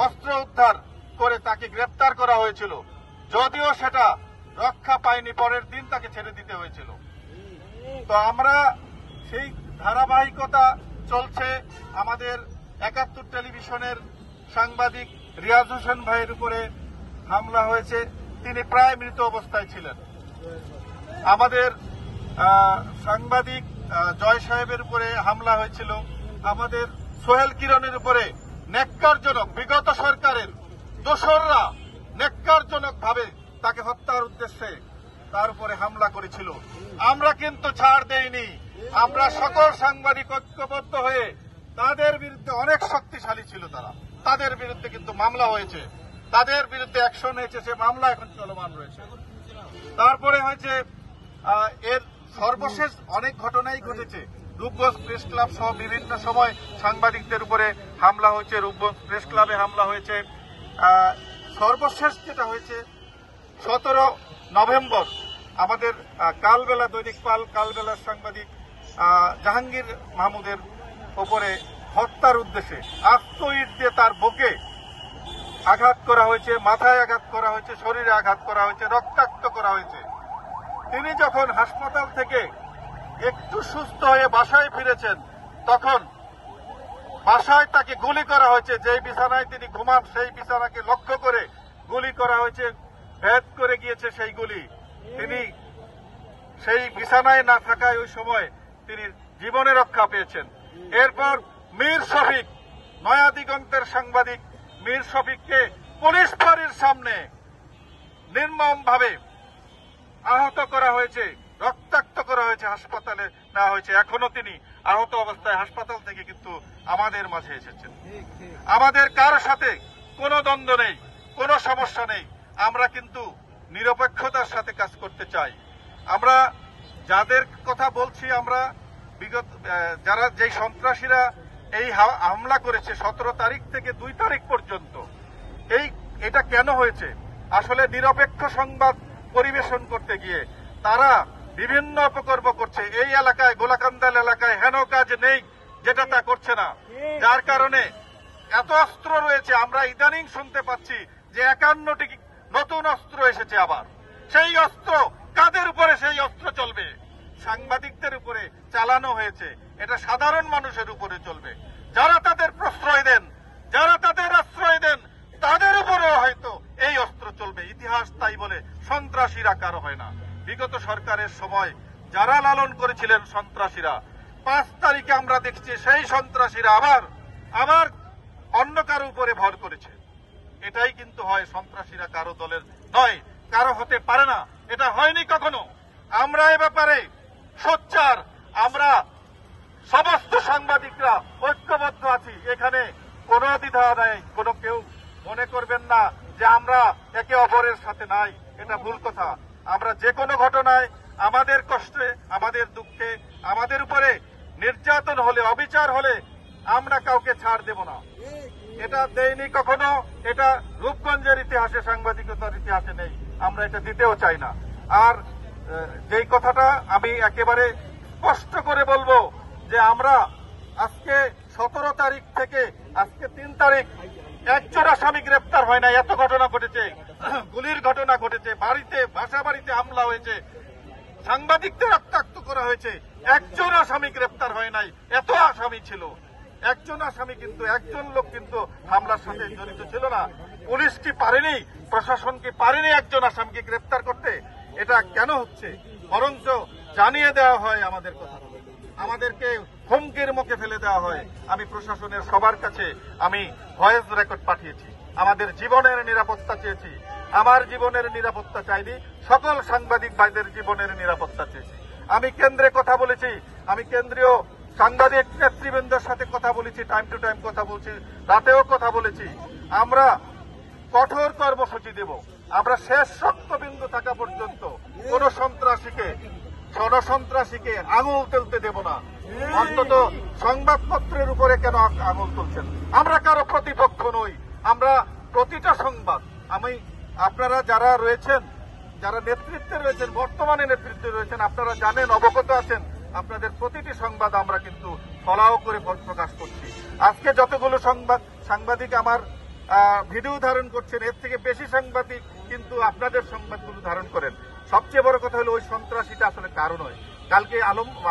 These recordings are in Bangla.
অস্ত্র উদ্ধার করে তাকে গ্রেপ্তার করা হয়েছিল, যদিও সেটা রক্ষা পায়নি, পরের দিন তাকে ছেড়ে দিতে হয়েছিল। তো আমরা সেই ধারাবাহিকতা চলছে। আমাদের ৭১ টেলিভিশনের সাংবাদিক রিয়াজ হোসেন ভাইয়ের উপরে হামলা হয়েছে, তিনি প্রায় মৃত অবস্থায় ছিলেন। আমাদের সাংবাদিক জয় সাহেবের উপরে হামলা হয়েছিল। আমাদের সোহেল কিরণের উপরে ন্যাক্কারজনক, বিগত সরকারের দোসররা ন্যাক্কারজনক ভাবে তাকে হত্যার উদ্দেশ্যে তার উপরে হামলা করেছিল। আমরা কিন্তু ছাড় দেইনি। আমরা সকল সাংবাদিক ঐক্যবদ্ধ হয়ে, তাদের বিরুদ্ধে অনেক শক্তিশালী ছিল তারা, তাদের বিরুদ্ধে কিন্তু মামলা হয়েছে, তাদের বিরুদ্ধে অ্যাকশন হয়েছে, সে মামলা এখন চলমান রয়েছে। তারপরে হয়েছে এর সর্বশেষ অনেক ঘটনাই ঘটেছে। রূপগঞ্জ প্রেস ক্লাব সহ বিভিন্ন সময় সাংবাদিকদের উপরে হামলা হয়েছে, রূপগঞ্জ প্রেস ক্লাবে হামলা হয়েছে। সর্বশেষ যেটা হয়েছে 17 নভেম্বর আমাদের কালবেলা, দৈনিক পাল কালবেলার সাংবাদিক জাহাঙ্গীর মাহমুদের উপরে হত্যার উদ্দেশ্যে আস্ত ইট দিয়ে তার বুকে আঘাত করা হয়েছে, মাথায় আঘাত করা হয়েছে, শরীরে আঘাত করা হয়েছে, রক্তাক্ত করা হয়েছে। তিনি যখন হাসপাতাল থেকে একটু সুস্থ হয়ে বাসায় ফিরেছেন, তখন বাসায় তাকে গুলি করা হয়েছে। যেই বিছানায় তিনি ঘুমান সেই বিছানাকে লক্ষ্য করে গুলি করা হয়েছে, ভেদ করে গিয়েছে সেই গুলি। তিনি সেই বিছানায় না থাকায় ওই সময় তিনি জীবনে রক্ষা পেয়েছেন। এরপর মীর শফিক, নয়া দিগন্তের সাংবাদিক মীর শফিককে পুলিশ ফাঁড়ির সামনে নির্মমভাবে আহত করা হয়েছে, রক্তাক্ত করা হয়েছে, হাসপাতালে নেওয়া হয়েছে। এখনো তিনি আহত অবস্থায় হাসপাতাল থেকে কিন্তু আমাদের মাঝে এসেছেন। আমাদের কারো সাথে কোনো দ্বন্দ্ব নেই, কোনো সমস্যা নেই। আমরা কিন্তু নিরপেক্ষতার সাথে কাজ করতে চাই। আমরা যাদের কথা বলছি, আমরা বিগত যারা যেই সন্ত্রাসীরা এই হামলা করেছে 17 তারিখ থেকে 2 তারিখ পর্যন্ত, এটা কেন হয়েছে? আসলে নিরপেক্ষ সংবাদ পরিবেশন করতে গিয়ে তারা বিভিন্ন অপকর্ম করছে। এই এলাকায়, গোলাকান্দাল এলাকায় হেন কাজ নেই যেটা তা করছে না, যার কারণে এত অস্ত্র রয়েছে। আমরা ইদানিং শুনতে পাচ্ছি যে 51টি নতুন অস্ত্র এসেছে। আবার সেই অস্ত্র কাদের উপরে সেই অস্ত্র চলবে? সাংবাদিকদের উপরে চালানো হয়েছে, এটা সাধারণ মানুষের উপরে চলবে। যারা তাদের প্রশ্রয় দেন, যারা তাদের আশ্রয় দেন, তাদের উপরেও হয়তো এই অস্ত্র চলবে। ইতিহাস তাই বলে সন্ত্রাসীরা কারো হয় না। বিগত সরকারের সময় যারা লালন করেছিলেন সন্ত্রাসীরা, 5 তারিখে আমরা দেখছি সেই সন্ত্রাসীরা আবার অন্য কারো উপরে ভর করেছে। এটাই কিন্তু হয়, সন্ত্রাসীরা কারো দলের নয়, কারো হতে পারে না, এটা হয়নি কখনো। আমরা এ ব্যাপারে সোচ্চার, আমরা সমস্ত সাংবাদিকরা ঐক্যবদ্ধ আছি। এখানে কোনো দ্বিধা নেই, কোনো কেউ মনে করবেন না যে আমরা একে অপরের সাথে নাই, এটা ভুল কথা। আমরা যে কোনো ঘটনায়, আমাদের কষ্টে, আমাদের দুঃখে, আমাদের উপরে নির্যাতন হলে, অবিচার হলে আমরা কাউকে ছাড় দেব না। এটা দেয়নি কখনো, এটা রূপগঞ্জের ইতিহাসে, সাংবাদিকতার ইতিহাসে নেই, আমরা এটা দিতেও চাই না। আর যেই কথাটা আমি একেবারে স্পষ্ট করে বলবো যে আমরা আজকে 17 তারিখ থেকে আজকে 3 তারিখ একজন আসামি গ্রেপ্তার হয় না। এত ঘটনা ঘটেছে, গুলির ঘটনা ঘটেছে, বাড়িতে, বাসা বাড়িতে হামলা হয়েছে, সাংবাদিকদের রক্তাক্ত করা হয়েছে, একজন আসামি গ্রেপ্তার হয় নাই। এত আসামি ছিল, একজন আসামি কিন্তু, একজন লোক কিন্তু হামলার সাথে জড়িত ছিল না। পুলিশ কি পারেনি, প্রশাসন কি পারেনি একজন আসামিকে গ্রেপ্তার করতে? এটা কেন হচ্ছে? বরঞ্চ জানিয়ে দেওয়া হয় আমাদের কথা, আমাদেরকে হুমকির মুখে ফেলে দেওয়া হয়। আমি প্রশাসনের সবার কাছে আমি ভয়েস রেকর্ড পাঠিয়েছি, আমাদের জীবনের নিরাপত্তা চেয়েছি। আমার জীবনের নিরাপত্তা চাইনি, সকল সাংবাদিক ভাইদের জীবনের নিরাপত্তা চেয়েছি। আমি কেন্দ্রে কথা বলেছি, আমি কেন্দ্রীয় সাংবাদিক নেতৃবৃন্দের সাথে কথা বলেছি, টাইম টু টাইম কথা বলছি, রাতেও কথা বলেছি। আমরা কঠোর কর্মসূচি দেব। আমরা শেষ রক্তবিন্দু থাকা পর্যন্ত কোন সন্ত্রাসীকে আঙুল তুলতে দেব না। অন্তত সংবাদপত্রের উপরে কেন আঙুল তুলছেন? আমরা কারো প্রতিপক্ষ নই, আমরা প্রতিটা সংবাদ, আপনারা যারা রয়েছেন, যারা নেতৃত্বে রয়েছেন, বর্তমানে নেতৃত্বে রয়েছেন, আপনারা জানেন, অবগত আছেন, আপনাদের প্রতিটি সংবাদ আমরা কিন্তু ফলাও করে প্রকাশ করছি। আজকে যতগুলো সাংবাদিক আমার ভিডিও ধারণ করছেন, এর থেকে বেশি সাংবাদিক কিন্তু আপনাদের সংবাদগুলো ধারণ করেন। সবচেয়ে বড় কথা হলো ওই সন্ত্রাসীটা আসলে কারণ হয়। কালকে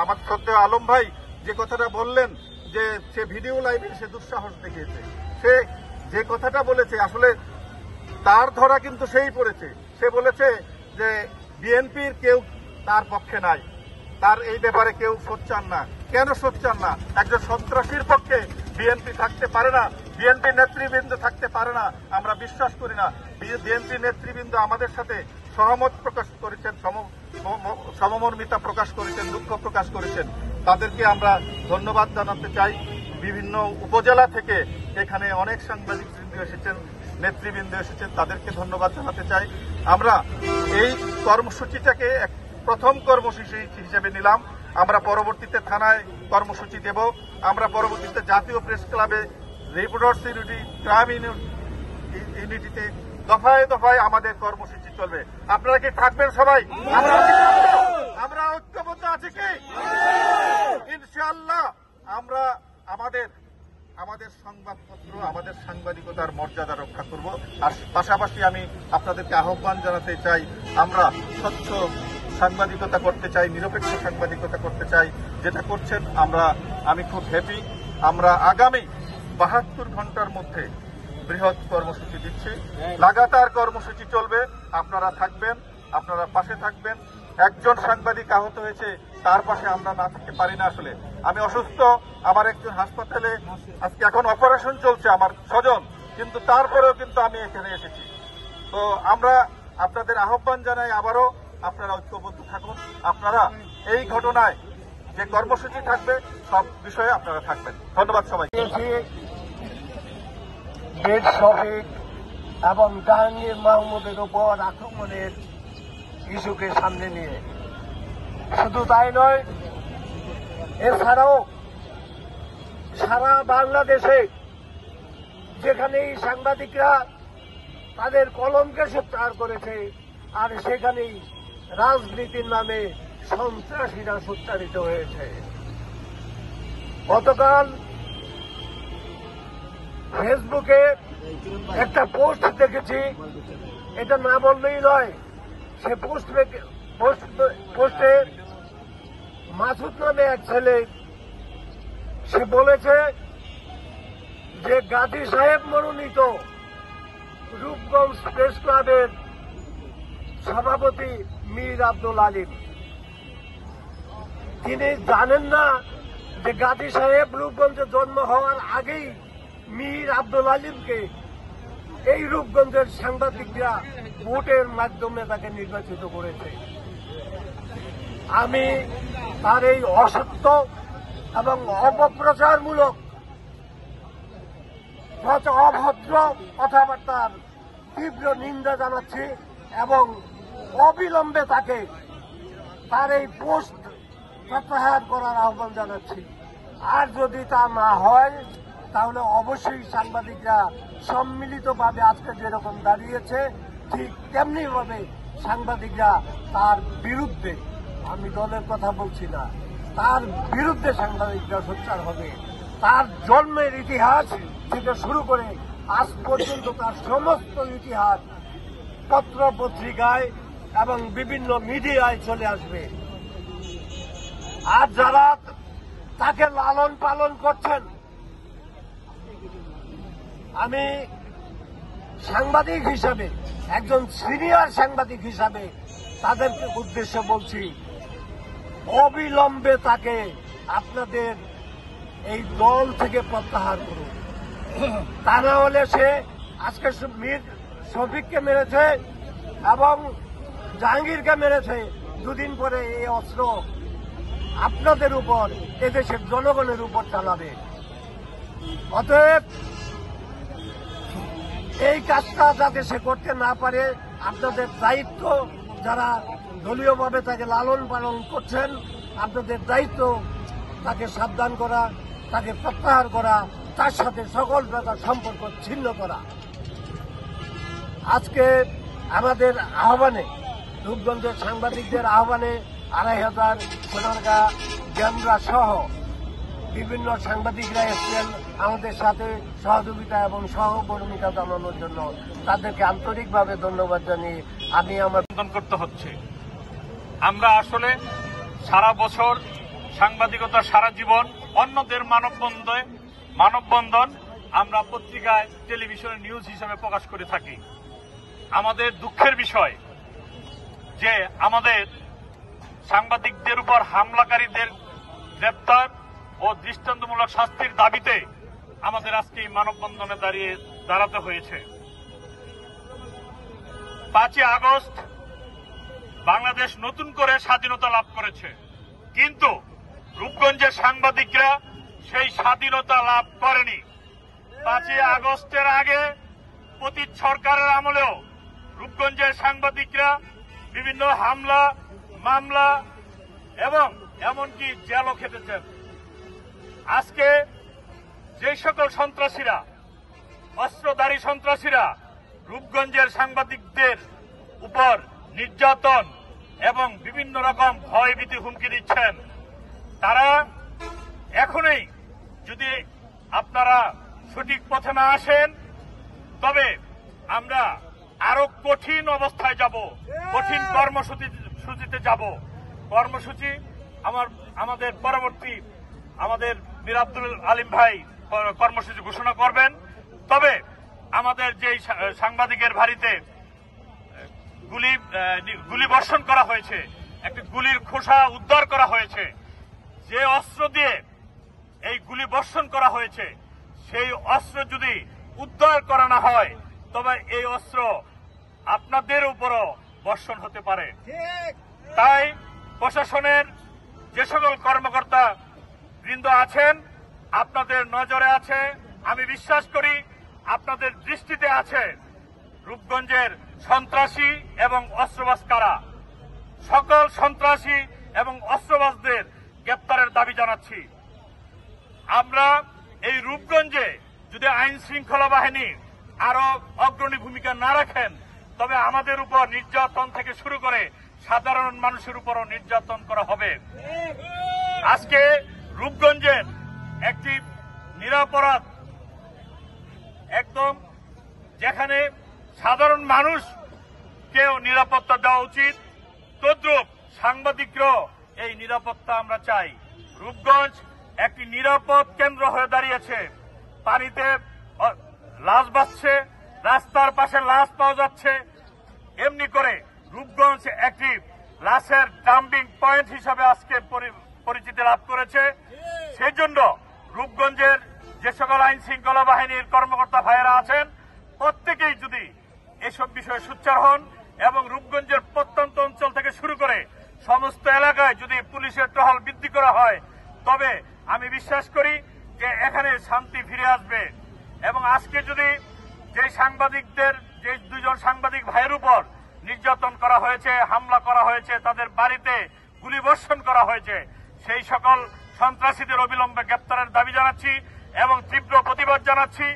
আমার শ্রদ্ধেয় আলম ভাই যে কথাটা বললেন যে সে ভিডিও লাইভে সে দুঃসাহস দেখিয়েছে, সে যে কথাটা বলেছে আসলে তার ধরা কিন্তু সেই পড়েছে। সে বলেছে যে বিএনপির কেউ তার পক্ষে নাই, তার এই ব্যাপারে কেউ সোচ্চার না। কেন সোচ্চার না? একজন সন্ত্রাসীর পক্ষে বিএনপি থাকতে পারে না, বিএনপি নেতৃবৃন্দ থাকতে পারে না, আমরা বিশ্বাস করি না। বিএনপি নেতৃবৃন্দ আমাদের সাথে সহমত প্রকাশ করেছেন, সমমর্মিতা প্রকাশ করেছেন, দুঃখ প্রকাশ করেছেন। তাদেরকে আমরা ধন্যবাদ জানাতে চাই। বিভিন্ন উপজেলা থেকে এখানে অনেক সাংবাদিকবৃন্দ এসেছেন, নেতৃবৃন্দ এসেছেন, তাদেরকে ধন্যবাদ জানাতে চাই। আমরা এই কর্মসূচিটাকে প্রথম কর্মসূচি হিসেবে নিলাম। আমরা পরবর্তীতে থানায় কর্মসূচি দেব, আমরা পরবর্তীতে জাতীয় প্রেস ক্লাবে, রিপোর্টার্স ইউনিটি, ক্রাইম ইউনিটিতে দফায় দফায় আমাদের কর্মসূচি চলবে। আপনারা কি থাকবেন? সবাই আমরা ঐক্যবদ্ধ আছি কি? ইনশাআল্লাহ আমরা আমাদের সংবাদপত্র, আমাদের সাংবাদিকতার মর্যাদা রক্ষা করব। আর পাশাপাশি আমি আপনাদেরকে আহ্বান জানাতে চাই, আমরা স্বচ্ছ সাংবাদিকতা করতে চাই, নিরপেক্ষ সাংবাদিকতা করতে চাই। যেটা করছেন আমি খুব হ্যাপি। আমরা আগামী 72 ঘন্টার মধ্যে বৃহৎ কর্মসূচি দিচ্ছি, লাগাতার কর্মসূচি চলবে। আপনারা থাকবেন, আপনারা পাশে থাকবেন। একজন সাংবাদিক আহত হয়েছে, তার পাশে আমরা না থাকতে পারি না। আসলে আমি অসুস্থ, আমার একজন হাসপাতালে আজকে এখন অপারেশন চলছে, আমার স্বজন, কিন্তু তারপরেও কিন্তু আমি এখানে এসেছি। তো আমরা আপনাদের আহ্বান জানাই, আবারও আপনারা ঐক্যবদ্ধ থাকুন। আপনারা এই ঘটনায় যে কর্মসূচি থাকবে সব বিষয়ে আপনারা থাকবেন। ধন্যবাদ সবাইকে। বেদ শফিক এবং জাহাঙ্গীর মাহমুদের উপর আক্রমণের ইস্যুকে সামনে নিয়ে, শুধু তাই নয়, এছাড়াও সারা বাংলাদেশে যেখানেই সাংবাদিকরা তাদের কলমকে সোচ্চার করেছে, আর সেখানেই রাজনীতির নামে সন্ত্রাসীরা সোচ্চারিত হয়েছে। গতকাল ফেসবুকে একটা পোস্ট দেখেছি, এটা না বললেই নয়। সে পোস্টে মাসুদ নামে এক ছেলে, সে বলেছে যে গাজী সাহেব মনোনীত রূপগঞ্জ প্রেস ক্লাবের সভাপতি মীর আব্দুল আলিম, তিনি জানেন না যে গাজী সাহেব রূপগঞ্জে জন্ম হওয়ার আগেই মীর আব্দুল আলিমকে এই রূপগঞ্জের সাংবাদিকরা ভোটের মাধ্যমে তাকে নির্বাচিত করেছে। আমি তার এই অসত্য এবং অপপ্রচারমূলক অভদ্র কথাবার্তার তীব্র নিন্দা জানাচ্ছি এবং অবিলম্বে তাকে তার এই পোস্ট প্রত্যাহার করার আহ্বান জানাচ্ছি। আর যদি তা না হয় তাহলে অবশ্যই সাংবাদিকরা সম্মিলিতভাবে আজকে যেরকম দাঁড়িয়েছে ঠিক তেমনি ভাবে সাংবাদিকরা তার বিরুদ্ধে, আমি দলের কথা বলছি না, তার বিরুদ্ধে সাংবাদিকরা সোচ্চার হবে। তার জন্মের ইতিহাস থেকে শুরু করে আজ পর্যন্ত তার সমস্ত ইতিহাস পত্র পত্রিকায় এবং বিভিন্ন মিডিয়ায় চলে আসবে। আর যারা তাকে লালন পালন করছেন, আমি সাংবাদিক হিসাবে, একজন সিনিয়র সাংবাদিক হিসাবে তাদেরকে উদ্দেশ্যে বলছি, অবিলম্বে তাকে আপনাদের এই দল থেকে প্রত্যাহার করুন। তা না হলে সে আজকে মীর শফিককে মেরেছে এবং জাহাঙ্গীরকে মেরেছে, দুদিন পরে এই অস্ত্র আপনাদের উপর, এদেশের জনগণের উপর চালাবে। অতএব এই কাজটা যাতে সে করতে না পারে, আপনাদের দায়িত্ব, যারা দলীয়ভাবে তাকে লালন পালন করছেন, আপনাদের দায়িত্ব তাকে সাবধান করা, তাকে প্রত্যাহার করা, তার সাথে সকল প্রকার সম্পর্ক ছিন্ন করা। আজকে আমাদের আহ্বানে, রূপগঞ্জের সাংবাদিকদের আহ্বানে 2500 সোনারগাঁ, গ্যামরা সহ বিভিন্ন সাংবাদিকরা এসছেন। আমাদের সাথে সহযোগিতা এবং সহকর্মিতা জানানোর জন্য তাদেরকে আন্তরিকভাবে ধন্যবাদ জানিয়ে আমি আমার করতে হচ্ছে। আমরা আসলে সারা বছর সাংবাদিকতা, সারা জীবন অন্যদের মানববন্ধন আমরা পত্রিকায়, টেলিভিশনে নিউজ হিসেবে প্রকাশ করে থাকি। আমাদের দুঃখের বিষয় যে আমাদের সাংবাদিকদের উপর হামলাকারীদের গ্রেপ্তার ও দৃষ্টান্তমূলক শাস্তির দাবিতে আমাদের আজকে এই মানববন্ধনে দাঁড়াতে হয়েছে। 5ই আগস্ট বাংলাদেশ নতুন করে স্বাধীনতা লাভ করেছে, কিন্তু রূপগঞ্জের সাংবাদিকরা সেই স্বাধীনতা লাভ করেনি। 5ই আগস্টের আগে পতিত সরকারের আমলেও রূপগঞ্জের সাংবাদিকরা বিভিন্ন হামলা, মামলা এবং এমনকি জেলও খেটেছেন। আজকে যে সকল সন্ত্রাসীরা, অস্ত্রধারী সন্ত্রাসীরা রূপগঞ্জের সাংবাদিকদের উপর নির্যাতন এবং বিভিন্ন রকম ভয়ভীতি হুমকি দিচ্ছেন, তারা এখনই যদি আপনারা সঠিক পথে না আসেন তবে আমরা আরো কঠিন অবস্থায় যাব, কঠিন কর্মসূচিতে যাব। কর্মসূচি আমাদের পরবর্তী আমাদের মীর আব্দুল আলিম ভাই কর্মসূচি ঘোষণা করবেন। তবে আমাদের যে সাংবাদিকের বাড়িতে গুলি বর্ষণ করা হয়েছে, একটি গুলির খোসা উদ্ধার করা হয়েছে, যে অস্ত্র দিয়ে এই গুলি বর্ষণ করা হয়েছে সেই অস্ত্র যদি উদ্ধার করা না হয় তবে এই অস্ত্র আপনাদের উপরও বর্ষণ হতে পারে। তাই প্রশাসনের যে সকল কর্মকর্তা বৃন্দ আছেন, আপনাদের নজরে আছে, আমি বিশ্বাস করি আপনাদের দৃষ্টিতে আছে রূপগঞ্জের সন্ত্রাসী এবং অস্ত্রবাজ কারা। সকল সন্ত্রাসী এবং অস্ত্রবাজদের গ্রেপ্তারের দাবি জানাচ্ছি। আমরা এই রূপগঞ্জে যদি আইন শৃঙ্খলা বাহিনী আরো অগ্রণী ভূমিকা না রাখেন তবে আমাদের উপর নির্যাতন থেকে শুরু করে সাধারণ মানুষের উপরও নির্যাতন করা হবে। আজকে রূপগঞ্জের একটি নিরপরাধ, একদম যেখানে সাধারণ মানুষকেও নিরাপত্তা দেওয়া উচিত, তদ্রূপ সাংবাদিকরাও এই নিরাপত্তা আমরা চাই। রূপগঞ্জ একটি নিরাপদ কেন্দ্র হয়ে দাঁড়িয়েছে। পানিতে লাশ ভাসছে, রাস্তার পাশে লাশ পাওয়া যাচ্ছে। এমনি করে রূপগঞ্জ একটি লাশের ডাম্পিং পয়েন্ট হিসাবে আজকে পরিচিতি লাভ করেছে। সেই জন্য রূপগঞ্জের যে সকল আইন শৃঙ্খলা বাহিনীর কর্মকর্তা ভাইয়েরা আছেন প্রত্যেকেই যদি এসব বিষয়ে সোচ্চার হন এবং রূপগঞ্জের প্রত্যন্ত অঞ্চল থেকে শুরু করে সমস্ত এলাকায় যদি পুলিশের টহল বৃদ্ধি করা হয় তবে আমি বিশ্বাস করি যে এখানে শান্তি ফিরে আসবে। এবং আজকে যদি যে সাংবাদিকদের, যে 2 জন সাংবাদিক ভাইয়ের উপর নির্যাতন করা হয়েছে, হামলা করা হয়েছে, তাদের বাড়িতে গুলিবর্ষণ করা হয়েছে, সেই সকল সন্ত্রাসীদের অবিলম্বে গ্রেপ্তারের দাবি জানাচ্ছি এবং তীব্র প্রতিবাদ জানাচ্ছি।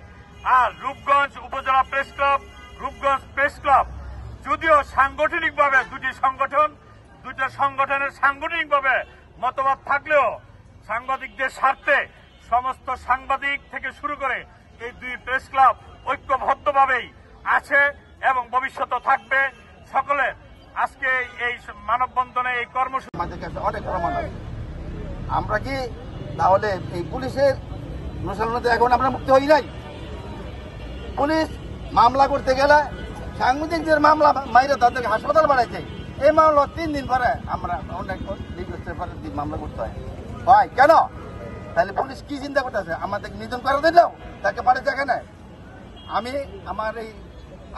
আর রূপগঞ্জ উপজেলা press club, Rupganj press club যদিও সাংগঠনিকভাবে দুইটা সংগঠনের সাংগঠনিকভাবে মতবাদ থাকলেও সাংবাদিকদের স্বার্থে সমস্ত সাংবাদিক থেকে শুরু করে এই 2 প্রেস ক্লাব ঐক্যবদ্ধভাবেই আছে এবং ভবিষ্যতে থাকবে। সকলে আজকে এই মানববন্ধনে এই কর্মসূচি আমাদের কাছে অনেক প্রমাণ আছে। আমরা কি তাহলে এই পুলিশের অনুসরণতে এখন আমরা মুক্ত হই নাই? পুলিশ মামলা করতে গেলে সাংবাদিকদের মামলা মাইরে তাদেরকে হাসপাতাল বাড়াইছে। এই মামলা 3 দিন পরে আমরা অনেক মামলা করতে হয় কেন? তাহলে পুলিশ কি চিন্তা করতেছে? আমাদেরকে নিধন করে দিলেও তাকে পাঠাচ্ছে এখানে। আমি আমার এই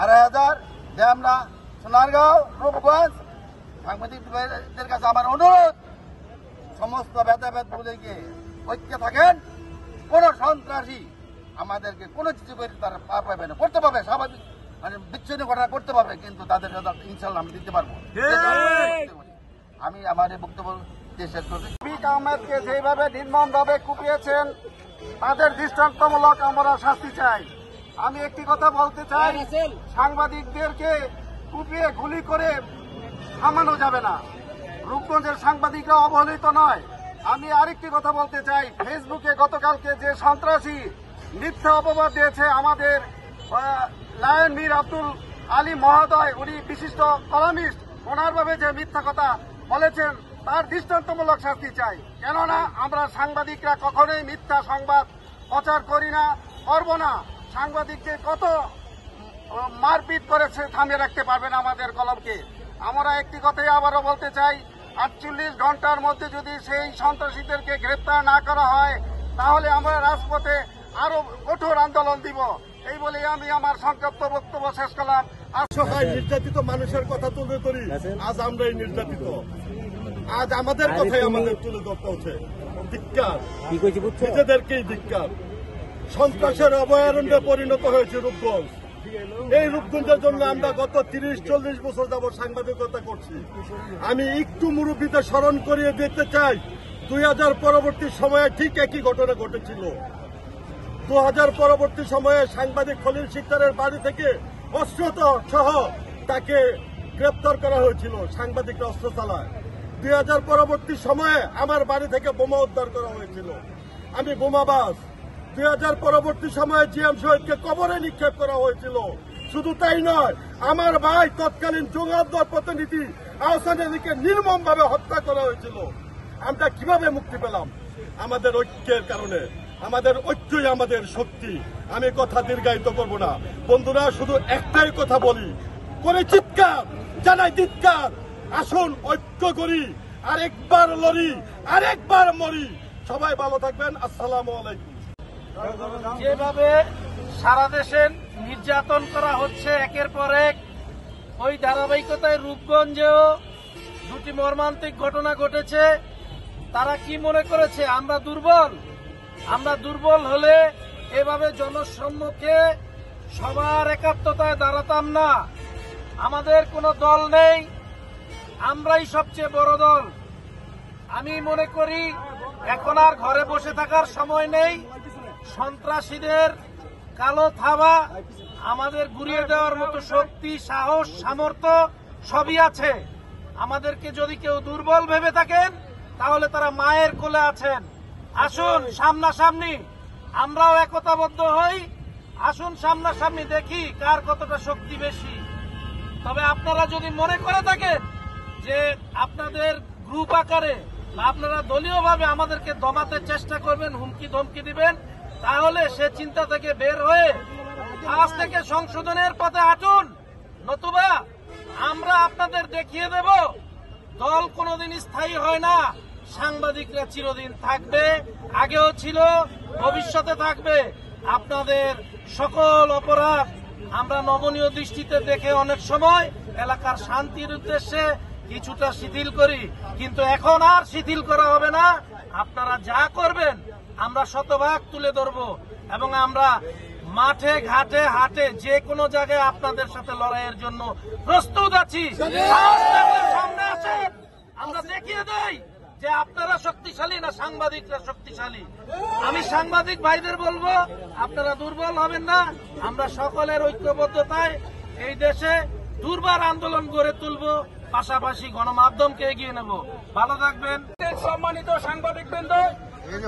2500 যে আমরা সোনারগাঁও, রূপগঞ্জ সাংবাদিকদের কাছে আমার অনুরোধ, সমস্ত ভেদাভেদ ভুলে গিয়ে ঐক্যে থাকেন। কোন সন্ত্রাসী আমাদেরকে কোনো কিছু করে তারা পার পাবে না, করতে পারবে, স্বাভাবিক মানে বিচ্ছিন্ন ঘটনা করতে পারবে, কিন্তু তাদের ইনশাল্লাহ আমি দিতে পারবো। আমি আমার এই বক্তব্য শেষ করছি। আহমেদকে যেভাবে নির্মমভাবে কুপিয়েছেন তাদের দৃষ্টান্তমূলক আমরা শাস্তি চাই। আমি একটি কথা বলতে চাই, সাংবাদিকদেরকে কুপিয়ে গুলি করে থামানো যাবে না। রূপগঞ্জের সাংবাদিকরা অবহেলিত নয়। আমি আরেকটি কথা বলতে চাই, ফেসবুকে গতকালকে যে সন্ত্রাসী মিথ্যা অপবাদ দিয়েছে আমাদের লায়ন মীর আব্দুল আলী মহোদয়, উনি বিশিষ্ট কলামিস্ট, ওনার ভাবে যে মিথ্যা কথা বলেছেন তার দৃষ্টান্তমূলক শাস্তি চাই। কেননা আমরা সাংবাদিকরা কখনোই মিথ্যা সংবাদ প্রচার করি না, করব না। সাংবাদিককে কত মারপিট করেছে, থামিয়ে রাখতে পারবে না আমাদের কলমকে। আমরা একটি কথাই আবারও বলতে চাই, 48 ঘন্টার মধ্যে যদি সেই সন্ত্রাসীদেরকে গ্রেপ্তার না করা হয় তাহলে আমরা রাজপথে আরো কঠোর আন্দোলন দিব। এই বলে আমি আমার সংক্ষিপ্ত বক্তব্য শেষ করলাম। অসহায় নির্যাতিত মানুষের কথা তুলে ধরি। আজ আমরা এই নির্যাতিত, আজ আমাদের কথাই আমাদের তুলে ধরতে হচ্ছে। ধিক্কার, নিজেদেরকেই ধিক্কার। সন্ত্রাসের অভয়ারণ্যে পরিণত হয়েছে রূপগঞ্জ। এই রূপগঞ্জের জন্য আমরা গত 30-40 বছর যাবৎ সাংবাদিকতা করছি। আমি একটু মুরব্বীদের স্মরণ করিয়ে দিতে চাই, 2000 পরবর্তী সময়ে ঠিক একই ঘটনা ঘটেছিল। 2000 পরবর্তী সময়ে সাংবাদিক খলিল শিকদারের বাড়ি থেকে অস্ত্র সহ তাকে গ্রেপ্তার করা হয়েছিল। সাংবাদিকরা অস্ত্র চালায়। 2000 পরবর্তী সময়ে আমার বাড়ি থেকে বোমা উদ্ধার করা হয়েছিল, আমি বোমাবাজ। 2000 পরবর্তী সময়ে জিএম শহীদকে কবরে নিক্ষেপ করা হয়েছিল। শুধু তাই নয়, আমার ভাই তৎকালীন জঙ্গিদল প্রতিনিধি আহসান আলীকে নির্মমভাবে হত্যা করা হয়েছিল। আমরা কিভাবে মুক্তি পেলাম? আমাদের ঐক্যের কারণে। আমাদের ঐক্যই আমাদের শক্তি। আমি কথা দীর্ঘায়িত করব না বন্ধুরা, শুধু একটাই কথা বলি, করে চিৎকার জানাই ধিক্কার। আসুন ঐক্য করি, আরেকবার লড়ি, আরেকবার মরি। সবাই ভালো থাকবেন। আসসালামু আলাইকুম। যেভাবে সারা দেশে নির্যাতন করা হচ্ছে একের পর এক, ওই ধারাবাহিকতায় রূপগঞ্জেও দুটি মর্মান্তিক ঘটনা ঘটেছে। তারা কি মনে করেছে আমরা দুর্বল? আমরা দুর্বল হলে এভাবে জনসম্মুখে সবার একাত্মতায় দাঁড়াতাম না। আমাদের কোনো দল নেই, আমরাই সবচেয়ে বড় দল। আমি মনে করি এখন আর ঘরে বসে থাকার সময় নেই। সন্ত্রাসীদের কালো থাবা আমাদের গুড়িয়ে দেওয়ার মতো শক্তি, সাহস, সামর্থ্য সবই আছে। আমাদেরকে যদি কেউ দুর্বল ভেবে থাকেন তাহলে তারা মায়ের কোলে আছেন। আসুন সামনাসামনি আমরাও একতাবদ্ধ হই। আসুন সামনাসামনি দেখি কার কতটা শক্তি বেশি। তবে আপনারা যদি মনে করে থাকেন যে আপনাদের গ্রুপ আকারে বা আপনারা দলীয়ভাবে আমাদেরকে দমাতে চেষ্টা করবেন, হুমকি ধমকি দিবেন, তাহলে সে চিন্তা থেকে বের হয়ে আজ থেকে সংশোধনের পথে হাঁটুন। নতুবা আমরা আপনাদের দেখিয়ে দেব দল কোনোদিন স্থায়ী হয় না, সাংবাদিকরা চিরদিন থাকবে, আগেও ছিল, ভবিষ্যতে থাকবে। আপনাদের সকল অপরাধ আমরা নমনীয় দৃষ্টিতে দেখে অনেক সময় এলাকার শান্তির উদ্দেশ্যে কিছুটা শিথিল করি, কিন্তু এখন আর শিথিল করা হবে না। আপনারা যা করবেন আমরা শতভাগ তুলে ধরব এবং আমরা মাঠে ঘাটে হাটে যে কোনো জায়গায় আপনাদের সাথে লড়াইয়ের জন্য প্রস্তুত আছি। সামনে আসেন, আমরা দেখিয়ে দেই যে আপনারা শক্তিশালী না সাংবাদিকরা শক্তিশালী। আমি সাংবাদিক ভাইদের বলবো আপনারা দুর্বল হবেন না। আমরা সকলের ঐক্যবদ্ধতায় এই দেশে দুর্বার আন্দোলন গড়ে তুলব, পাশাপাশি গণমাধ্যমকে এগিয়ে নেব। ভালো থাকবেন। সম্মানিত সাংবাদিকবৃন্দ,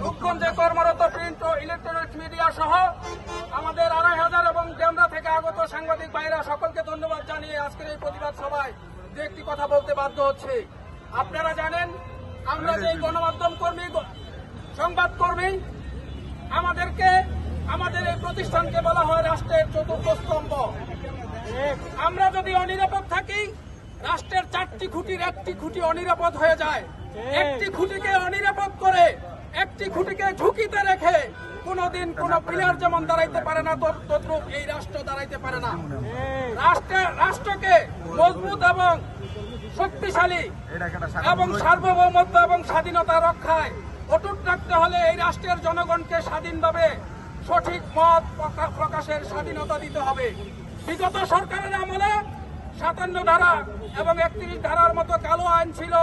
রূপগঞ্জে কর্মরত প্রিন্ট ও ইলেকট্রনিক্স মিডিয়া সহ আমাদের 2,500 এবং ডেমরা থেকে আগত সাংবাদিক ভাইরা সকলকে ধন্যবাদ জানিয়ে আজকের এই প্রতিবাদ সভায় যে একটি কথা বলতে বাধ্য হচ্ছে। আপনারা জানেন আমরা যে গণমাধ্যম কর্মী, সংবাদ কর্মী, আমাদেরকে আমাদের এই প্রতিষ্ঠানকে বলা হয় রাষ্ট্রের চতুর্থ স্তম্ভ। আমরা যদি অনিরাপদ থাকি, রাষ্ট্রের 4টি খুঁটির 1টি খুঁটি অনিরাপদ হয়ে যায়। একটি খুঁটিকে অনিরাপদ করে, একটি খুঁটিকে ঝুঁকিতে রেখে কোনদিন কোন পিলার যেমন দাঁড়াইতে পারে না, তদ্রূপ এই রাষ্ট্র দাঁড়াইতে পারে না। রাষ্ট্রকে মজবুত এবং শক্তিশালী এবং সার্বভৌমত্ব এবং স্বাধীনতা রক্ষায় অটুট রাখতে হলে এই রাষ্ট্রের জনগণকে স্বাধীনভাবে সঠিক মত প্রকাশের স্বাধীনতা দিতে হবে। বিগত সরকারের আমলে 57 ধারা এবং 31 ধারার মতো কালো আইন ছিল,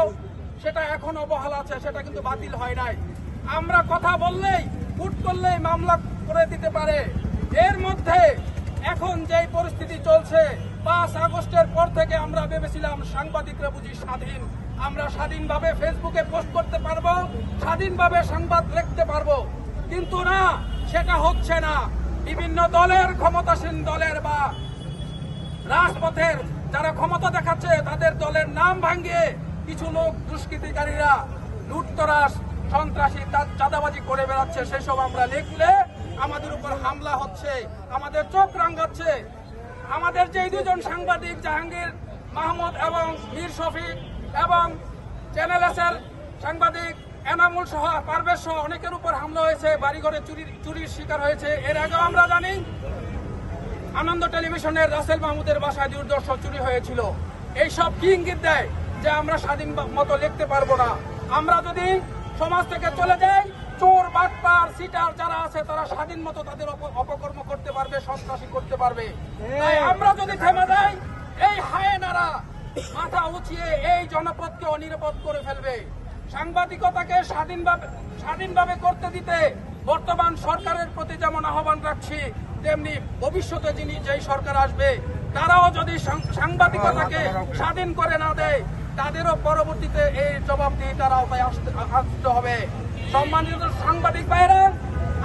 সেটা এখনো বহাল আছে, সেটা কিন্তু বাতিল হয় নাই। আমরা কথা বললেই, হুট করলেই মামলা করে দিতে পারে। এর মধ্যে এখন যে পরিস্থিতি চলছে, 5 আগস্টের পর থেকে আমরা ভেবেছিলাম সাংবাদিকরা বুঝি স্বাধীন, আমরা স্বাধীনভাবে ফেসবুকে পোস্ট করতে পারবো, স্বাধীনভাবে সংবাদ লিখতে পারবো। কিন্তু না, সেটা হচ্ছে না। বিভিন্ন দলের, ক্ষমতাসীন দলের বা রাজপথের যারা ক্ষমতা দেখাচ্ছে তাদের দলের নাম ভাঙিয়ে কিছু লোক দুষ্কৃতিকারীরা লুটতরাস, সন্ত্রাসী, চাঁদাবাজি করে বেড়াচ্ছে। সেসব আমরা লিখলে আমাদের উপর হামলা হচ্ছে, আমাদের চোখ রাঙাচ্ছে। আমাদের যে দুজন সাংবাদিক জাহাঙ্গীর মাহমুদ এবং মীর শফিক এবং চ্যানেল এসের সাংবাদিক এনামুল সহ পারভেজ সহ অনেকের উপর হামলা হয়েছে, বাড়িঘরে চুরির শিকার হয়েছে। এর আগেও আমরা জানি আনন্দ টেলিভিশনের রাসেল মাহমুদের বাসায় দুর্দর্শ চুরি হয়েছিল। এইসব কি ইঙ্গিত দেয় যে আমরা স্বাধীন মতো লিখতে পারবো না? আমরা যদি সমাজ থেকে চলে যাই, চোর, বাটপার, সিটার যারা আছে তারা স্বাধীন মতো তাদের অপকর্ম করতে পারবে, সন্ত্রাসী করতে পারবে। তাই আমরা যদি থেমে যাই, এই হায়েনারা মাথা উঁচিয়ে এই জনপদকে অনিরাপদ করে ফেলবে। সাংবাদিকতাকে স্বাধীনভাবে করতে দিতে বর্তমান সরকারের প্রতি যেমন আহ্বান রাখছি, তেমনি ভবিষ্যতে যেই সরকার আসবে তারাও যদি সাংবাদিকতাকে স্বাধীন করে না দেয়, তাদেরও পরবর্তীতে এই জবাবদিহিতার আওতায় আসতে হবে। সম্মানিত সাংবাদিক ভাইরা,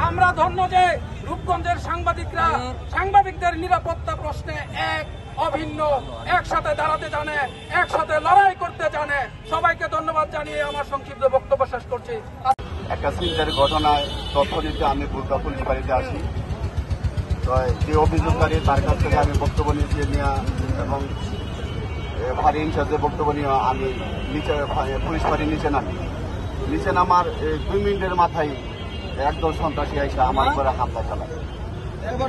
আমরা ধন্য যে রূপগঞ্জের সাংবাদিকরা সাংবাদিকদের নিরাপত্তা প্রশ্নে এক অভিন্ন, একসাথে দাঁড়াতে জানে, একসাথে লড়াই করতে জানে। সবাইকে ধন্যবাদ জানিয়ে আমার সংক্ষিপ্ত বক্তব্য শেষ করছি। একটা চিন্তার ঘটনায় তথ্য দিতে আমি পুলিশ বাড়িতে আসি। তো যে অভিযোগকারী তার কাছ থেকে আমি বক্তব্য নিয়ে এবং ভারী ইনচার্জের বক্তব্য নিয়ে আমি নিচে পুলিশ বাড়ির নিচে নামার 2 মিনিটের মাথায় একদল সন্ত্রাসী এসে আমার উপরে হামলা চালায়।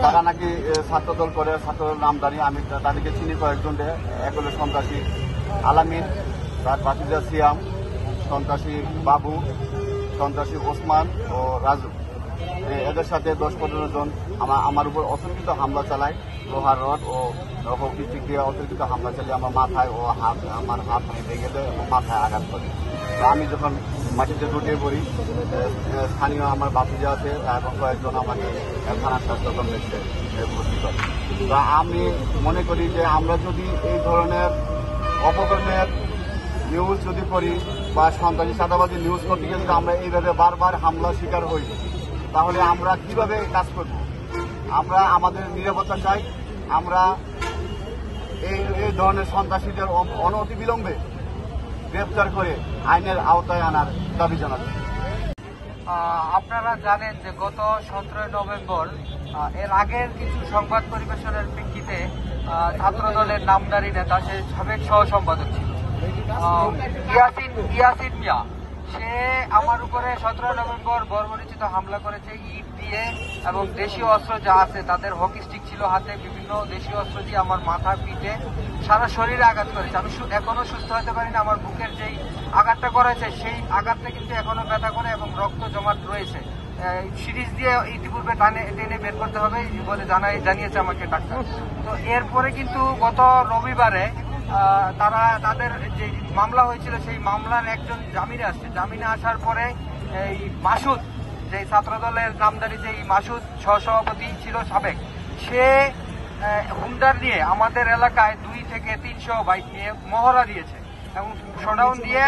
তারা নাকি ছাত্রদল করে, ছাত্রদল নামদারি। আমি তাদেরকে চিনি কয়েকজনকে। এক হলো সন্ত্রাসী আলামিন, তার বাতিজা সিয়াম, সন্ত্রাসী বাবু, সন্ত্রাসী ওসমান ও রাজু। এদের সাথে 10-15 জন আমার উপর অতর্কিত হামলা চালায়। লোহার রড ও হকি দিয়ে অতর্কিত হামলা চালিয়ে আমার মাথায় ও আমার হাত ভেঙে দেয় এবং মাথায় আঘাত করে। আমি যখন মাটিতে লুটিয়ে পড়ি, স্থানীয় আমার বাতিজা আছে এবং কয়েকজন আমাকে থানার স্বাস্থ্য কমপ্লেক্সে ভর্তি করে। তা আমি মনে করি যে আমরা যদি এই ধরনের অপকর্মের নিউজ যদি করি বা সন্ত্রাসী চাঁদাবাজি নিউজ করতে গিয়ে যদি আমরা এইভাবে বারবার হামলার শিকার হই, তাহলে আমরা কিভাবে কাজ করব? আমরা আমাদের নিরাপত্তা চাই। আমরা এই ধরনের সন্ত্রাসীদের অনতিবিলম্বে গ্রেপ্তার করে আইনের আওতায় আনার দাবি জানাচ্ছি। আপনারা জানেন যে গত 17 নভেম্বর এর আগের কিছু সংবাদ পরিবেশনের প্রেক্ষিতে ছাত্রদলের নামদারি নেতা, সে সাবেক সহ সম্পাদক ছিল ইয়াসিন মিয়া, সে আমার উপরে 17 নভেম্বর বর্বরোচিত হামলা করেছে ইট দিয়ে এবং দেশীয় অস্ত্র যা আছে, তাদের হকি স্টিক ছিল হাতে, বিভিন্ন দেশীয় অস্ত্র দিয়ে আমার মাথা, পিঠে, সারা শরীরে আঘাত করেছে। আমি এখনো সুস্থ হতে পারি না। আমার বুকের যেই আঘাতটা করেছে সেই আঘাতটা কিন্তু এখনো ব্যথা করে এবং রক্ত জমাট রয়েছে। সিরিজ দিয়ে ইতিপূর্বে টেনে বের করতে হবে বলে জানিয়েছে আমাকে ডাক্তার। তো এরপরে কিন্তু গত রবিবারে তাদের যে মামলা হয়েছিল সেই মামলার একজন জামিনে আসছে। জামিনে আসার পরে এই মাসুদ, যে ছাত্রদলের নামদারি যে মাসুদ সহসভাপতি ছিল সাবেক, সে হুন্ডার নিয়ে আমাদের এলাকায় 2 থেকে 300 বাইক নিয়ে মহড়া দিয়েছে এবং শোডাউন দিয়ে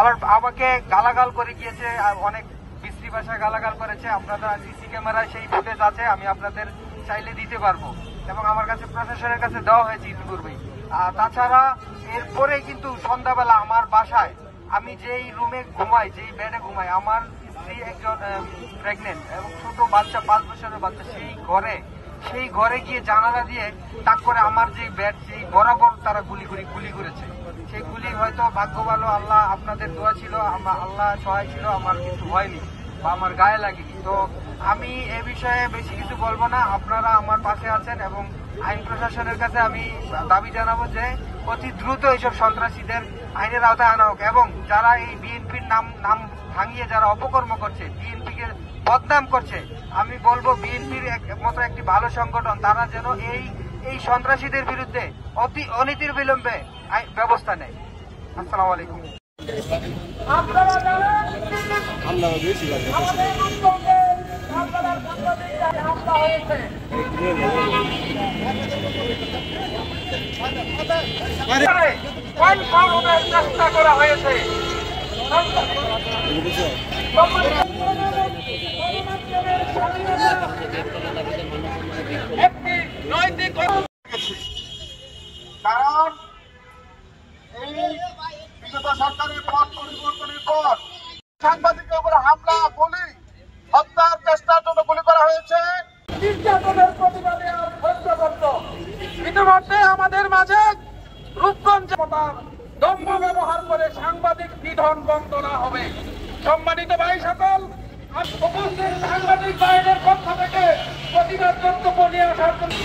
আবার আমাকে গালাগাল করে গিয়েছে, আর অনেক বিশ্রী ভাষায় গালাগাল করেছে। আপনারা সিসি ক্যামেরায় সেই ফুটেজ আছে, আমি আপনাদের চাইলে দিতে পারবো এবং আমার কাছে প্রশাসনের কাছে দেওয়া হয়েছে ইতিপূর্বেই। তাছাড়া এরপরে কিন্তু সন্ধ্যাবেলা আমার বাসায়, আমি যেই রুমে ঘুমাই, যেই বেডে ঘুমাই, আমার স্ত্রী একজন প্রেগনেন্ট এবং ছোট বাচ্চা, 5 বছরের বাচ্চা, সেই ঘরে গিয়ে জানালা দিয়ে তাক করে আমার যে বেড, সেই বরাবর তারা গুলি করেছে। সেই গুলি হয়তো ভাগ্য ভালো, আল্লাহ আপনাদের দোয়া ছিল, আল্লাহ সহায় ছিল, আমার কিছু হয়নি বা আমার গায়ে লাগেনি। তো আমি এ বিষয়ে বেশি কিছু বলবো না। আপনারা আমার পাশে আছেন এবং আইন প্রশাসনের কাছে আমি দাবি জানাবো যে অতি দ্রুত এইসব সন্ত্রাসীদের আইনের আওতায় আনা হোক এবং যারা এই বিএনপির নাম ভাঙিয়ে যারা অপকর্ম করছে, বিএনপিকে বদনাম করছে, আমি বলবো বিএনপির মতো একটি ভালো সংগঠন, তারা যেন এই সন্ত্রাসীদের বিরুদ্ধে অতি অনতির বিলম্বে ব্যবস্থা নেয়। আসসালামু আলাইকুম। আপনারা জানেন আমাদের রূপগঞ্জে আপনার সাংবাদিকদের হামলা হয়েছে। চেষ্টা করা হয়েছে। একটি নৈতিক কারণ এই বিগত সরকারের পথ পরিবর্তনের পর সাংবাদিকের উপর হামলা, গুলি, হত্যার চেষ্টার জন্য গুলি করা হয়েছে। নির্যাতনের প্রতিবাদে ইতিমধ্যে আমাদের মাঝে রূপগঞ্জ দম্ভ ব্যবহার করে সাংবাদিক নিধন বন্ধ না হবে। সম্মানিত ভাই সকল, উপস্থিত সাংবাদিক ভাইদের পক্ষ থেকে প্রতিবাদ বক্তব্য নিয়ে আসার জন্য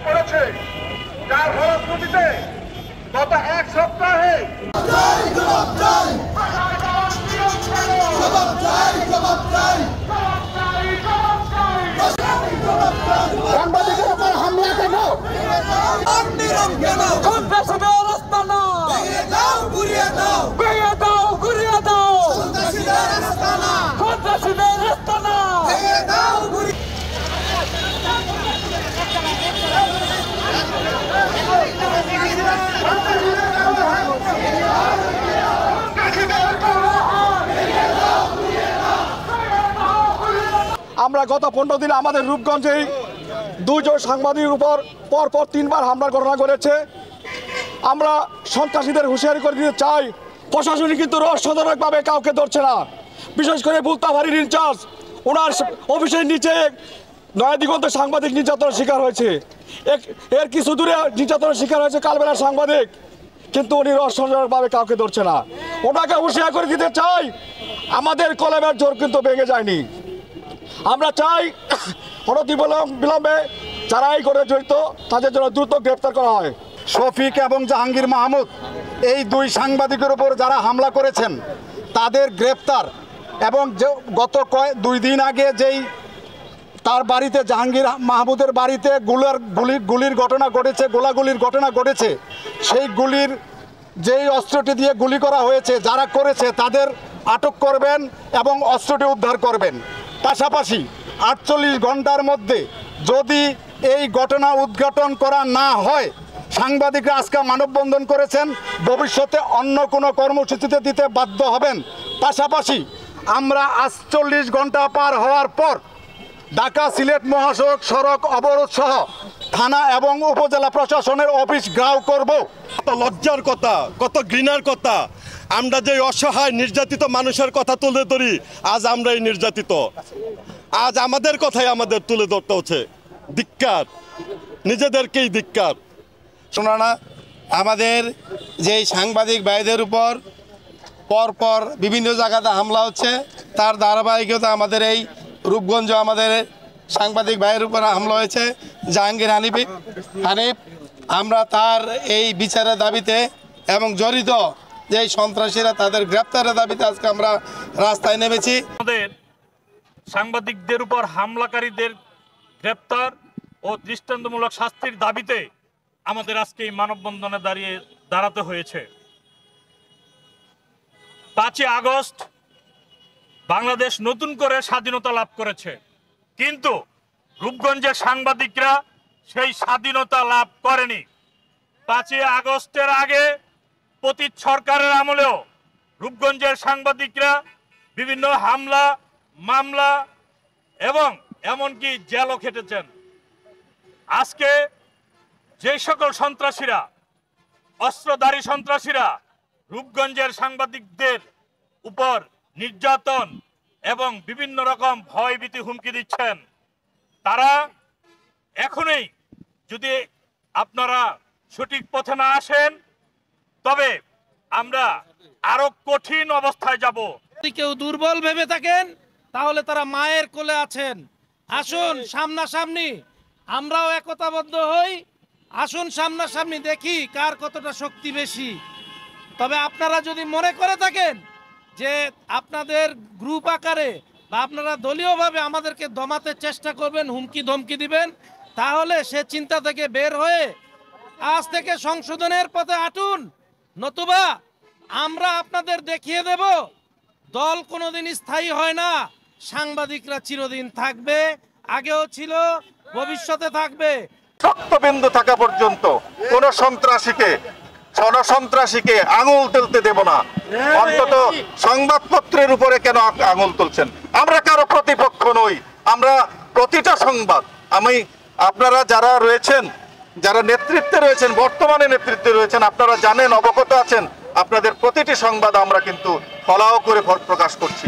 করেছে, যার ফলশ্রুতিতে গত এক সপ্তাহে সাংবাদিকের উপর হামলা কেন? সন্ত্রাসীদের আস্তানা ভেঙে দাও, গুড়িয়ে দাও, সন্ত্রাসীদের আস্তানা ভেঙে দাও, গুড়িয়ে আমরা গত 15 দিনে আমাদের রূপগঞ্জেই 2 জন সাংবাদিকের উপর পরপর 3 বার হামলার ঘটনা ঘটেছে। আমরা সন্ত্রাসীদের হুঁশিয়ারি করে দিতে চাই, প্রশাসনিক কিন্তু রহস্যজনকভাবে কাউকে ধরছে না। বিশেষ করে বুলতাবাড়ির ইনচার্জ, ওনার অফিসের নিচে নয়াদিগন্তে সাংবাদিক নির্যাতনের শিকার হয়েছে। এর কিছু দূরে নির্যাতনের শিকার হয়েছে কালবেলার সাংবাদিক, কিন্তু উনি রহস্যজনকভাবে কাউকে ধরছে না। ওনাকে হুঁশিয়ারি করে দিতে চাই, আমাদের কলমের জোর কিন্তু ভেঙে যায়নি। আমরা চাই অনতিবিলম্বে যারা এই করে জড়িত তাদের জন্য দ্রুত গ্রেপ্তার করা হয়। শফিক এবং জাহাঙ্গীর মাহমুদ এই 2 সাংবাদিকের উপর যারা হামলা করেছেন তাদের গ্রেপ্তার, এবং গত 2 দিন আগে যেই তার বাড়িতে জাহাঙ্গীর মাহমুদের বাড়িতে গুলির ঘটনা ঘটেছে, গোলাগুলির ঘটনা ঘটেছে, সেই গুলির যেই অস্ত্রটি দিয়ে গুলি করা হয়েছে যারা করেছে তাদের আটক করবেন এবং অস্ত্রটি উদ্ধার করবেন। পাশাপাশি 48 ঘন্টার মধ্যে যদি এই ঘটনা উদ্ঘাটন করা না হয়, সাংবাদিকরা আজকে মানববন্ধন করেছেন, ভবিষ্যতে অন্য কোনো কর্মসূচিতে দিতে বাধ্য হবেন। পাশাপাশি আমরা 48 ঘন্টা পার হওয়ার পর ঢাকা সিলেট মহাসড়ক সড়ক অবরোধ সহ থানা এবং উপজেলা প্রশাসনের অফিস ঘেরাও করব। কত লজ্জার কথা, কত ঘৃণার কথা, আমরা যে অসহায় নির্যাতিত মানুষের কথা তুলে ধরি, আজ আমরাই নির্যাতিত। আজ আমাদের কথাই আমাদের তুলে ধরতে হচ্ছে। ধিক্কার, নিজেদেরকেই ধিক্কার। শোনা না, আমাদের যেই সাংবাদিক ভাইদের উপর পরপর বিভিন্ন জায়গাতে হামলা হচ্ছে, তার ধারাবাহিকতা আমাদের এই রূপগঞ্জ আমাদের সাংবাদিক ভাইয়ের উপর হামলা হয়েছে, জাহাঙ্গীর হানিফ। আমরা তার এই বিচারের দাবিতে এবং জড়িত যে সন্ত্রাসীরা তাদের গ্রেপ্তারের দাবিতে আজকে আমরা রাস্তায় নেমেছি। আমাদের সাংবাদিকদের উপর হামলাকারীদের গ্রেপ্তার ও দৃষ্টান্তমূলক শাস্তির দাবিতে আমাদের আজকে এই মানববন্ধনে দাঁড়াতে হয়েছে। 5 আগস্ট বাংলাদেশ নতুন করে স্বাধীনতা লাভ করেছে, কিন্তু রূপগঞ্জের সাংবাদিকরা সেই স্বাধীনতা লাভ করেনি। 5 আগস্টের আগে পতিত সরকারের আমলেও রূপগঞ্জের সাংবাদিকরা বিভিন্ন হামলা, মামলা এবং এমনকি জেলও খেটেছেন। আজকে যে সকল সন্ত্রাসীরা, অস্ত্রধারী সন্ত্রাসীরা রূপগঞ্জের সাংবাদিকদের উপর নির্যাতন এবং বিভিন্ন রকম ভয়ভীতি হুমকি দিচ্ছেন, তারা এখনই যদি আপনারা সঠিক পথে না আসেন, তবে আমরা আরো কঠিন অবস্থায় যাব। যদি কেউ দুর্বল ভেবে থাকেন তাহলে তারা মায়ের কোলে আছেন। আসুন সামনাসামনি আমরাও একতাবদ্ধ হই, আসুন সামনাসামনি দেখি কার কতটা শক্তি বেশি। তবে আপনারা যদি মনে করে থাকেন যে আপনাদের গ্রুপ আকারে বা আপনারা দলীয়ভাবে আমাদেরকে দমাতে চেষ্টা করবেন, হুমকি ধমকি দিবেন, তাহলে সে চিন্তা থেকে বের হয়ে আজ থেকে সংশোধনের পথে হাঁটুন। নতুবা আমরা আপনাদের দেখিয়ে দেব দল কোনোদিন স্থায়ী হয় না, সাংবাদিকরা চিরদিন থাকবে, আগেও ছিল, ভবিষ্যতে থাকবে। রক্তবিন্দু থাকা পর্যন্ত কোন সন্ত্রাসীকে আঙুল তুলতে দেব না। অন্তত সংবাদপত্রের উপরে কেন আঙুল তুলছেন? আমরা কারো প্রতিপক্ষ নই, আমরা প্রতিটা সংবাদ, আপনারা যারা রয়েছেন, যারা নেতৃত্বে রয়েছেন, বর্তমানে নেতৃত্বে রয়েছেন, আপনারা জানেন, অবগত আছেন, আপনাদের প্রতিটি সংবাদ আমরা কিন্তু ফলাও করে প্রকাশ করছি।